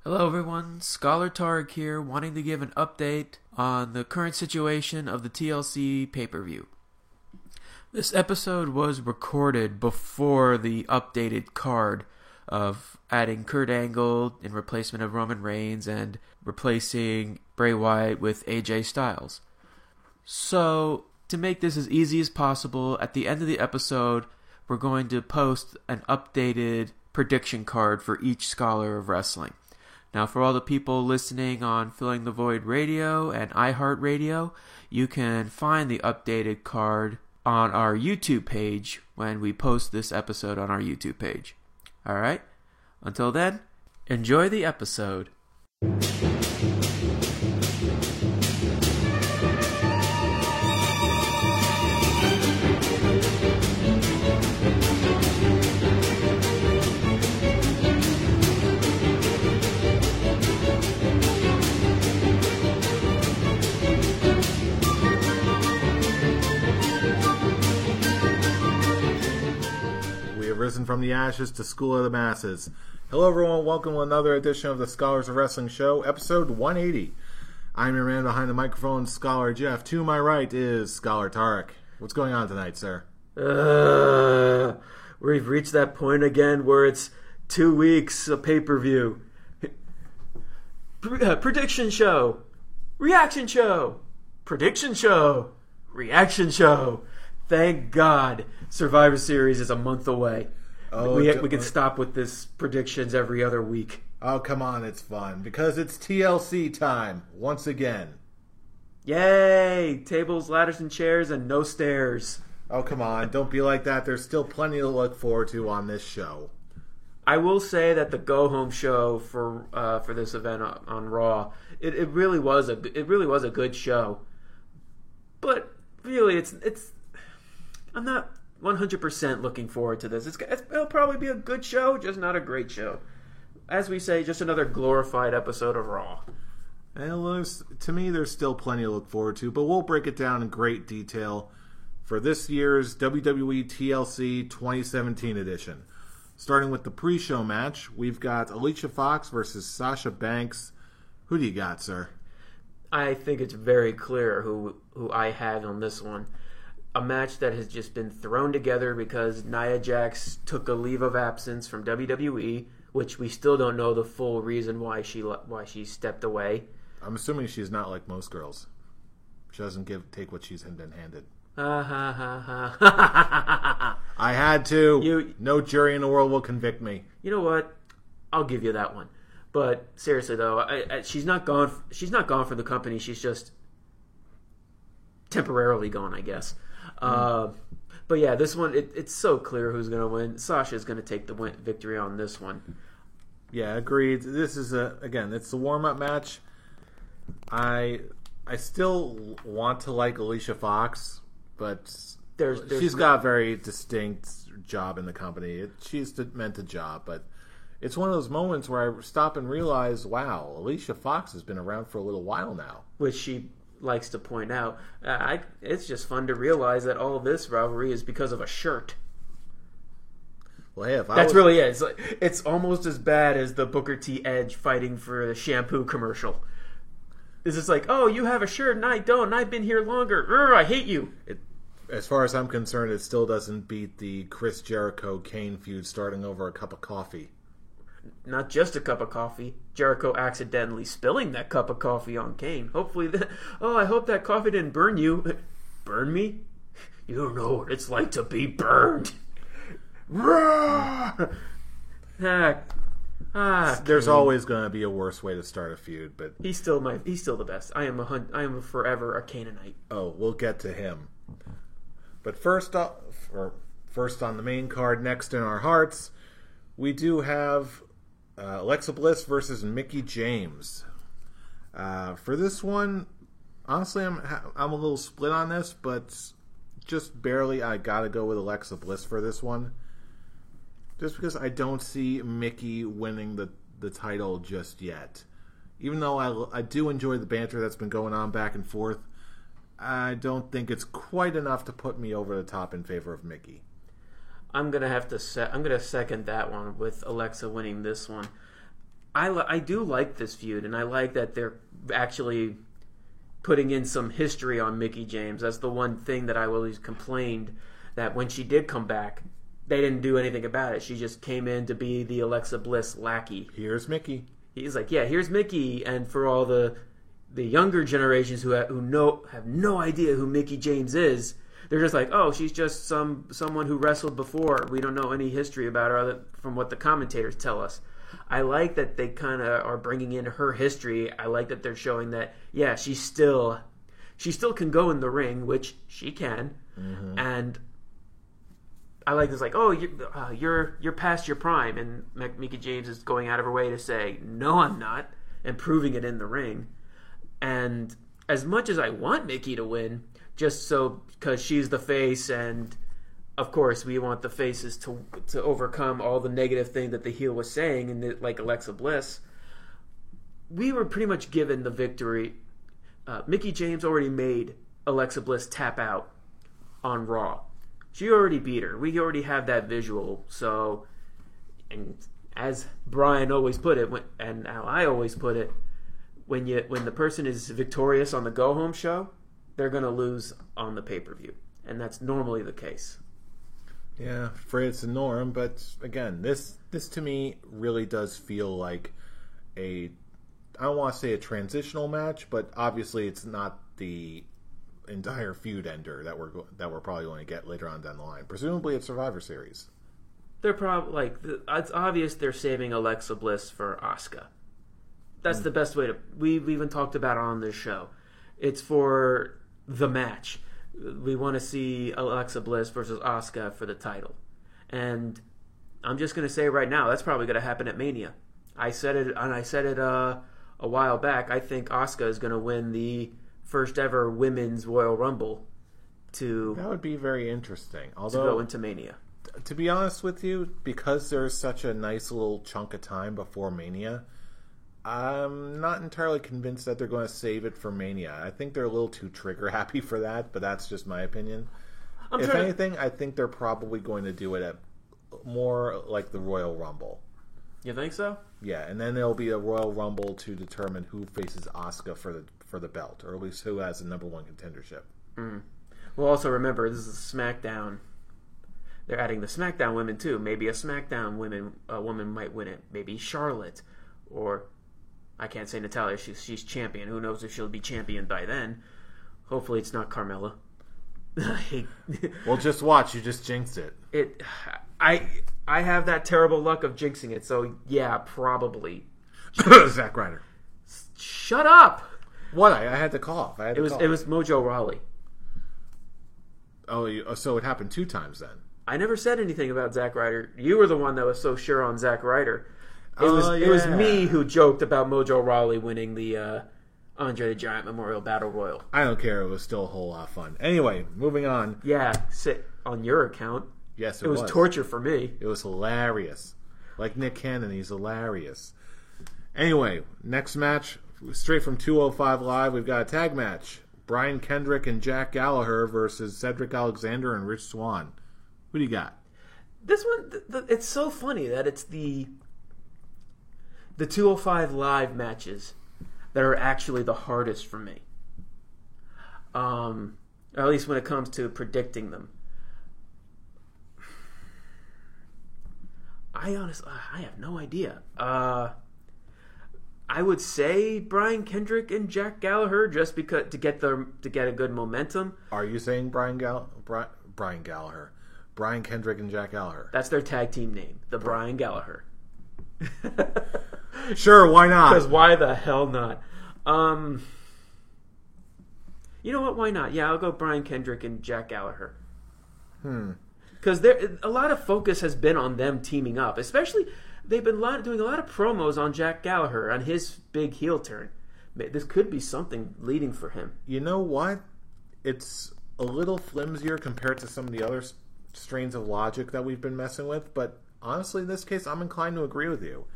Hello everyone, Scholar Targ here, wanting to give an update on the current situation of the TLC pay-per-view. This episode was recorded before the updated card of adding Kurt Angle in replacement of Roman Reigns and replacing Bray Wyatt with AJ Styles. So, to make this as easy as possible, at the end of the episode, we're going to post an updated prediction card for each Scholar of Wrestling. Now, for all the people listening on Filling the Void Radio and iHeartRadio, you can find the updated card on our YouTube page when we post this episode on our YouTube page. Alright? Until then, enjoy the episode. Risen from the ashes to school of the masses. Hello everyone, welcome to another edition of the Scholars of Wrestling Show, episode 180. I'm your man behind the microphone, Scholar Jeff. To my right is Scholar Tarek. What's going on tonight, sir? We've reached that point again where it's 2 weeks of pay-per-view. Prediction show. Reaction show. Prediction show. Reaction show. Thank God Survivor Series is a month away. Oh, we can stop with this predictions every other week. Oh, come on, it's fun. Because it's TLC time, once again. Yay! Tables, ladders, and chairs, and no stairs. Oh, come on, don't be like that. There's still plenty to look forward to on this show. I will say that the go-home show for this event on Raw, it really was a good show. But really, it's I'm not 100% looking forward to this. It'll probably be a good show, just not a great show. As we say, just another glorified episode of Raw. And to me, there's still plenty to look forward to, but we'll break it down in great detail for this year's WWE TLC 2017 edition. Starting with the pre-show match, we've got Alicia Fox versus Sasha Banks. Who do you got, sir? I think it's very clear who I have on this one. A match that has just been thrown together because Nia Jax took a leave of absence from WWE, which we still don't know the full reason why she stepped away. I'm assuming she's not like most girls. She doesn't take what she's been handed. Ha ha ha ha. I had to. No jury in the world will convict me. You know what? I'll give you that one. But seriously though, she's not gone. She's not gone from the company. She's just temporarily gone, I guess. But yeah, this one, it's so clear who's going to win. Sasha's going to take the victory on this one. Yeah, agreed. This is it's the warm-up match. I still want to like Alicia Fox, but she's got a very distinct job in the company. She's meant to job, but it's one of those moments where I stop and realize, wow, Alicia Fox has been around for a little while now. Which she likes to point out. It's just fun to realize that all this rivalry is because of a shirt. Well, hey, that's really it. It's almost as bad as the Booker T Edge fighting for the shampoo commercial. It's just like, oh, you have a shirt and I don't, and I've been here longer. I hate you. As far as I'm concerned, it still doesn't beat the Chris Jericho-Kane feud starting over a cup of coffee. Not just a cup of coffee. Jericho accidentally spilling that cup of coffee on Kane. Hopefully, I hope that coffee didn't burn you. Burn me? You don't know what it's like to be burned. There's always going to be a worse way to start a feud, but he's still the best. I am forever a Canaanite. Oh, we'll get to him. But first on the main card, next in our hearts, we do have Alexa Bliss versus Mickie James. For this one, honestly, I'm a little split on this, but just barely I gotta go with Alexa Bliss for this one. Just because I don't see Mickie winning the title just yet. Even though I do enjoy the banter that's been going on back and forth, I don't think it's quite enough to put me over the top in favor of Mickie. I'm gonna second that one with Alexa winning this one. I do like this feud, and I like that they're actually putting in some history on Mickie James. That's the one thing that I always complained, that when she did come back, they didn't do anything about it. She just came in to be the Alexa Bliss lackey. Here's Mickie. He's like, yeah, here's Mickie, and for all the younger generations who have no idea who Mickie James is, they're just like, oh, she's just someone who wrestled before. We don't know any history about her other from what the commentators tell us. I like that they kind of are bringing in her history. I like that they're showing that, yeah, she still can go in the ring, which she can, and I like this, like, oh, you're past your prime, and Mickie James is going out of her way to say, no, I'm not, and proving it in the ring. And as much as I want Mickie to win, just so because she's the face, and of course we want the faces to overcome all the negative thing that the heel was saying, and like Alexa Bliss, we were pretty much given the victory. Mickie James already made Alexa Bliss tap out on Raw. She already beat her. We already have that visual. So, and as Brian always put it, and how I always put it, when the person is victorious on the go-home show, they're going to lose on the pay-per-view. And that's normally the case. Yeah, afraid it's the norm, but again, this to me really does feel like I don't want to say a transitional match, but obviously it's not the entire feud ender that we're probably going to get later on down the line. Presumably it's Survivor Series. They're probably it's obvious they're saving Alexa Bliss for Asuka. That's the best way to. We've even talked about it on this show. It's for the match. We want to see Alexa Bliss versus Asuka for the title, and I'm just going to say right now that's probably going to happen at Mania. I said it a while back. I think Asuka is going to win the first ever Women's Royal Rumble. That would be very interesting. Although, to go into Mania. To be honest with you, because there's such a nice little chunk of time before Mania, I'm not entirely convinced that they're going to save it for Mania. I think they're a little too trigger happy for that, but that's just my opinion. If anything, I think they're probably going to do it at more like the Royal Rumble. You think so? Yeah, and then there'll be a Royal Rumble to determine who faces Asuka for the belt, or at least who has the number one contendership. Well, also remember, this is SmackDown. They're adding the SmackDown women too. Maybe a SmackDown woman might win it. Maybe Charlotte, or I can't say Natalya. She's champion. Who knows if she'll be champion by then? Hopefully, it's not Carmella. Well, just watch. You just jinxed it. I have that terrible luck of jinxing it. So yeah, probably. Zack Ryder. Shut up. What? I had to cough. It was Mojo Rawley. Oh, so it happened 2 times then. I never said anything about Zack Ryder. You were the one that was so sure on Zack Ryder. It was me who joked about Mojo Rawley winning the Andre the Giant Memorial Battle Royal. I don't care. It was still a whole lot of fun. Anyway, moving on. Yeah, on your account. Yes, it was torture for me. It was hilarious. Like Nick Cannon, he's hilarious. Anyway, next match, straight from 205 Live, we've got a tag match. Brian Kendrick and Jack Gallagher versus Cedric Alexander and Rich Swann. What do you got? This one, it's so funny that it's the 205 Live matches that are actually the hardest for me. Or at least when it comes to predicting them. I have no idea. I would say Brian Kendrick and Jack Gallagher just because to get a good momentum. Are you saying Brian Gallagher? Brian Kendrick and Jack Gallagher. That's their tag team name, the Brian Gallagher. Sure, why not? Because why the hell not? You know what? Why not? Yeah, I'll go Brian Kendrick and Jack Gallagher. Because a lot of focus has been on them teaming up. Especially, they've been doing a lot of promos on Jack Gallagher, on his big heel turn. This could be something leading for him. You know what? It's a little flimsier compared to some of the other strains of logic that we've been messing with, but honestly, in this case, I'm inclined to agree with you.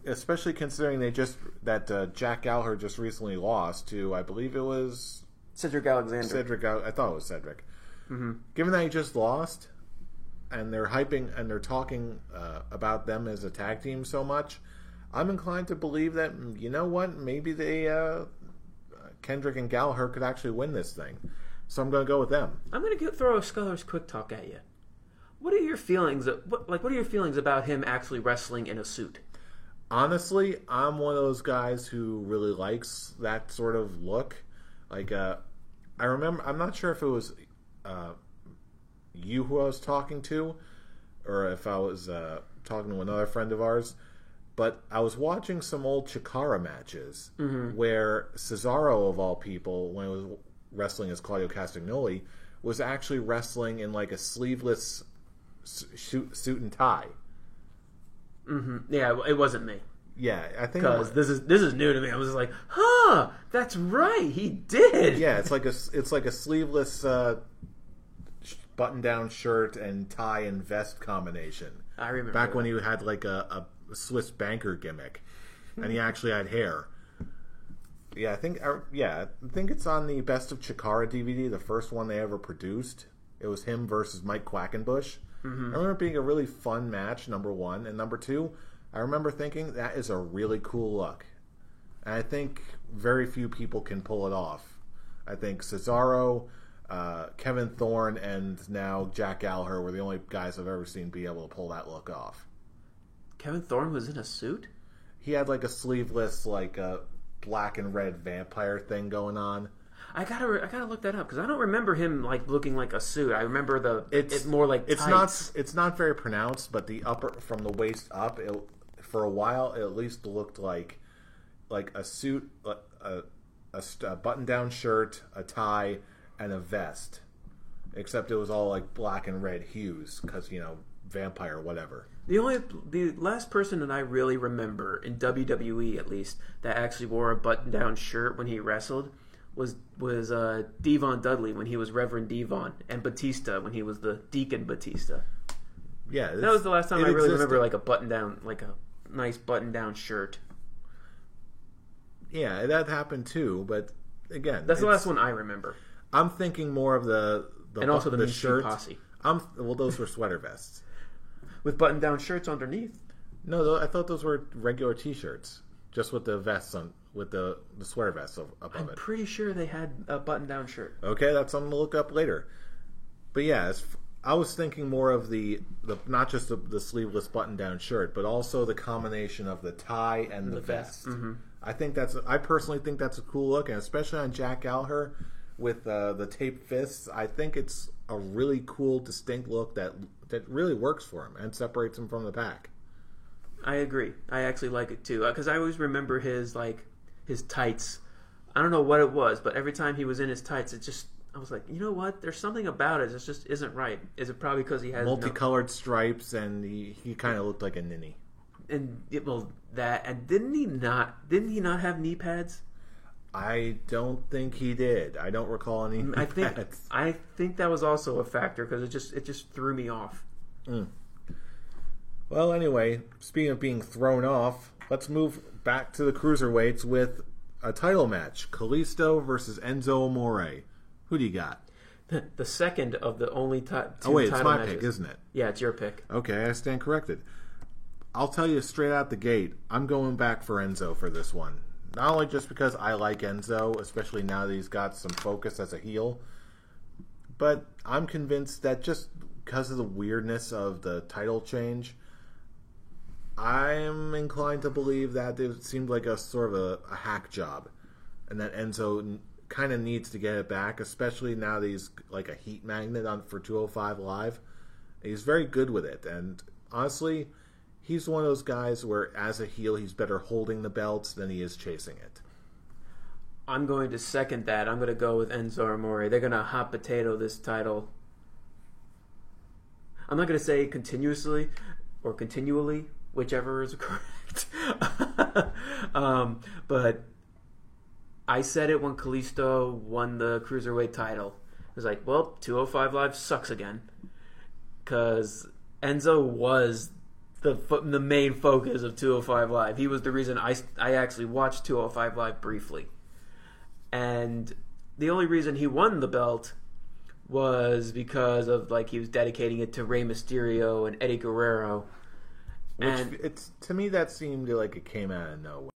Especially considering that Jack Gallagher just recently lost to, I believe it was Cedric Alexander. I thought it was Cedric. Mm-hmm. Given that he just lost, and they're hyping and they're talking about them as a tag team so much, I'm inclined to believe that, you know what, maybe Kendrick and Gallagher could actually win this thing. So I'm going to go with them. I'm going to throw a Sculler's quick talk at you. What are your feelings? What are your feelings about him actually wrestling in a suit? Honestly, I'm one of those guys who really likes that sort of look. Like, I remember, I'm not sure if it was you who I was talking to, or if I was talking to another friend of ours, but I was watching some old Chikara matches where Cesaro, of all people, when he was wrestling as Claudio Castagnoli, was actually wrestling in like a sleeveless suit and tie. Yeah, it wasn't me. Yeah, I think because this is new to me. I was just like, huh, that's right, he did. Yeah, it's like a sleeveless button-down shirt and tie and vest combination. I remember back when he had like a Swiss banker gimmick, and he actually had hair. Yeah, I think it's on the Best of Chikara DVD, the first one they ever produced. It was him versus Mike Quackenbush. I remember it being a really fun match, number one. And number two, I remember thinking that is a really cool look. And I think very few people can pull it off. I think Cesaro, Kevin Thorne, and now Jack Gallagher were the only guys I've ever seen be able to pull that look off. Kevin Thorne was in a suit? He had like a sleeveless, like a black and red vampire thing going on. I gotta look that up because I don't remember him like looking like a suit. I remember it's more like tights. It's not very pronounced, but the upper from the waist up, for a while it at least looked like a suit, a button-down shirt, a tie, and a vest. Except it was all like black and red hues because vampire whatever. The last person that I really remember in WWE at least that actually wore a button-down shirt when he wrestled was Devon Dudley when he was Reverend Devon, and Batista when he was the Deacon Batista. Yeah, that was the last time I really remember like a button-down, like a nice button-down shirt. Yeah, that happened too, but again, that's the last one I remember. I'm thinking more of the and also the shirt posse. Those were sweater vests with button-down shirts underneath. No, I thought those were regular T-shirts, just with the vests on, with the sweater vests above it. I'm pretty sure they had a button-down shirt. Okay, that's something to look up later. But yeah, I was thinking more of the not just the sleeveless button-down shirt, but also the combination of the tie and the vest. Mm-hmm. I personally think that's a cool look, and especially on Jack Gallagher with the taped fists. I think it's a really cool, distinct look that really works for him and separates him from the pack. I agree. I actually like it too because I always remember his tights. I don't know what it was, but every time he was in his tights, I was like, you know what? There's something about it that just isn't right. Is it probably because he has multicolored stripes and he kind of looked like a ninny? And didn't he not have knee pads? I don't think he did. I don't recall any. I think that was also a factor because it just threw me off. Well, anyway, speaking of being thrown off, let's move back to the cruiserweights with a title match: Kalisto versus Enzo Amore. Who do you got? The second of the only two Oh wait, it's my matches. pick, isn't it? Yeah, it's your pick. Okay, I stand corrected. I'll tell you straight out the gate, I'm going back for Enzo for this one. Not only just because I like Enzo, especially now that he's got some focus as a heel, but I'm convinced that just because of the weirdness of the title change, I'm inclined to believe that it seemed like a sort of a hack job, and that Enzo kind of needs to get it back, especially now that he's like a heat magnet for 205 Live. He's very good with it, and honestly, he's one of those guys where, as a heel, he's better holding the belts than he is chasing it. I'm going to second that. I'm going to go with Enzo Amore. They're going to hot potato this title. I'm not going to say continuously or continually, whichever is correct. But I said it when Kalisto won the Cruiserweight title. I was like, well, 205 Live sucks again. Because Enzo was the main focus of 205 Live. He was the reason I actually watched 205 Live briefly. And the only reason he won the belt was because of he was dedicating it to Rey Mysterio and Eddie Guerrero. Which And it's to me that seemed like it came out of nowhere.